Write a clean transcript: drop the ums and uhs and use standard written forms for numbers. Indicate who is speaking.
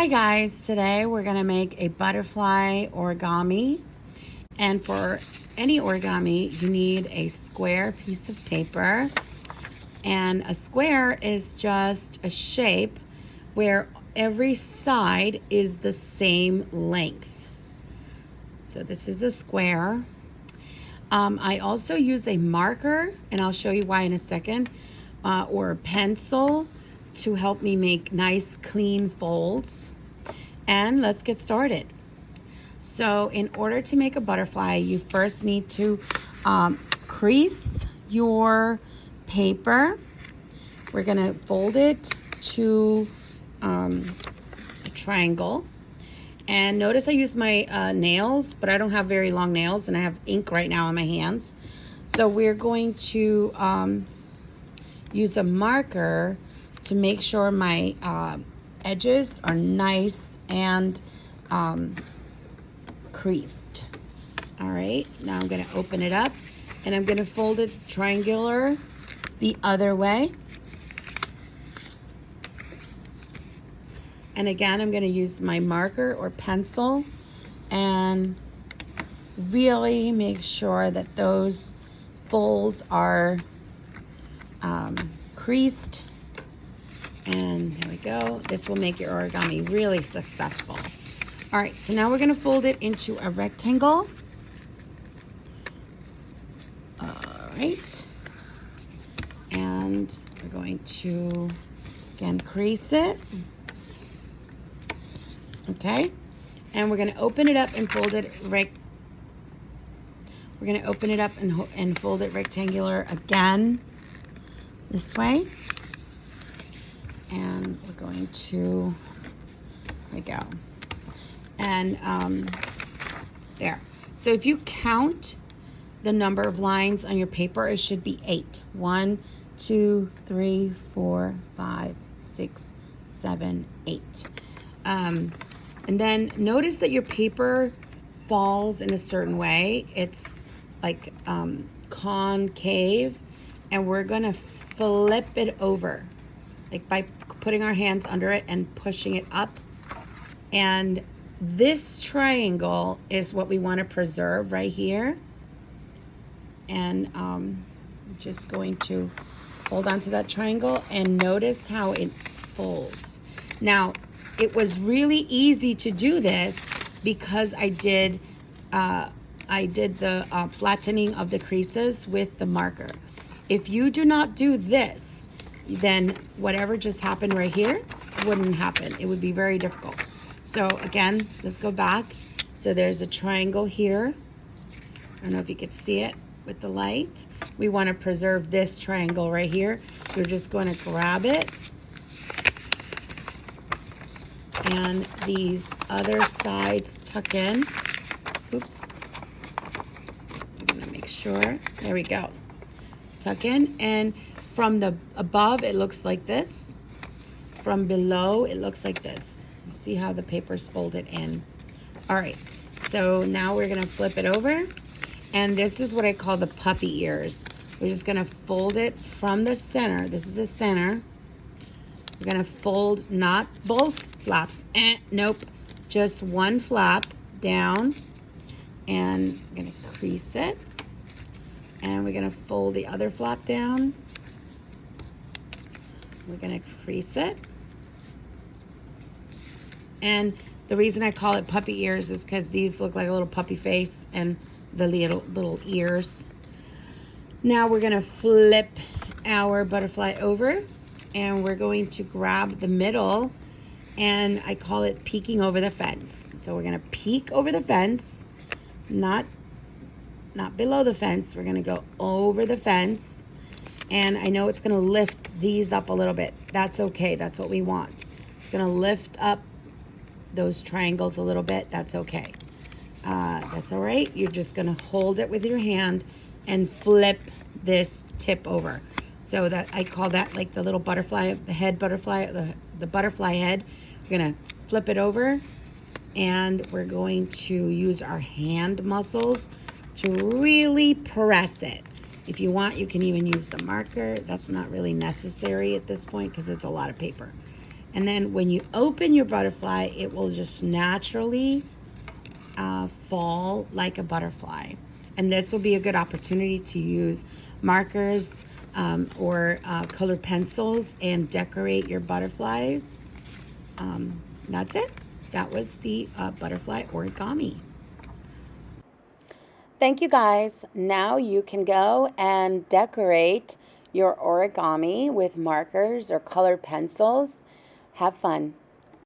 Speaker 1: Hi guys, today we're going to make a butterfly origami, and for any origami you need a square piece of paper, and a square is just a shape where every side is the same length. So this is a square. I also use a marker, and I'll show you why in a second, or a pencil to help me make nice clean folds. And let's get started. So in order to make a butterfly, you first need to crease your paper. We're gonna fold it to a triangle. And notice I use my nails, but I don't have very long nails, and I have ink right now on my hands. So we're going to use a marker to make sure my edges are nice and creased. All right, now I'm going to open it up, and I'm going to fold it triangular the other way. And again, I'm going to use my marker or pencil and really make sure that those folds are creased. And there we go. This will make your origami really successful. All right, so now we're going to fold it into a rectangle. All right. And we're going to, again, crease it. Okay. And we're going to open it up and fold it We're going to open it up and fold it rectangular again this way. And we're going to, there we go. And there. So if you count the number of lines on your paper, it should be 8. 1, 2, 3, 4, 5, 6, 7, 8. And then notice that your paper falls in a certain way. It's like concave, and we're gonna flip it over, like by putting our hands under it and pushing it up. And this triangle is what we want to preserve right here. And I'm just going to hold on to that triangle and notice how it folds. Now, it was really easy to do this because I did the flattening of the creases with the marker. If you do not do this, then whatever just happened right here wouldn't happen. It would be very difficult. So again, let's go back. So there's a triangle here. I don't know if you can see it with the light. We want to preserve this triangle right here. You're just going to grab it. And these other sides tuck in. Oops. I'm going to make sure. There we go. Tuck in, and from the above it looks like this. From below it looks like this. You see how the paper's folded in. All right, so now we're gonna flip it over, and this is what I call the puppy ears. We're just gonna fold it from the center. This is the center. We're gonna fold not both flaps. Nope, just one flap down, and I'm gonna crease it. And we're gonna fold the other flap down. We're gonna crease it. And the reason I call it puppy ears is because these look like a little puppy face and the little ears. Now we're gonna flip our butterfly over, and we're going to grab the middle, and I call it peeking over the fence. So we're gonna peek over the fence, not below the fence. We're gonna go over the fence, and I know it's gonna lift these up a little bit. That's okay, that's what we want. It's gonna lift up those triangles a little bit. That's okay. That's all right. You're just gonna hold it with your hand and flip this tip over. So that I call that like the little butterfly, the head butterfly, the butterfly head. We're gonna flip it over, and we're going to use our hand muscles to really press it. If you want, you can even use the marker. That's not really necessary at this point because it's a lot of paper. And then when you open your butterfly, it will just naturally fall like a butterfly. And this will be a good opportunity to use markers or colored pencils and decorate your butterflies. That's it. That was the butterfly origami. Thank you guys. Now you can go and decorate your origami with markers or colored pencils. Have fun.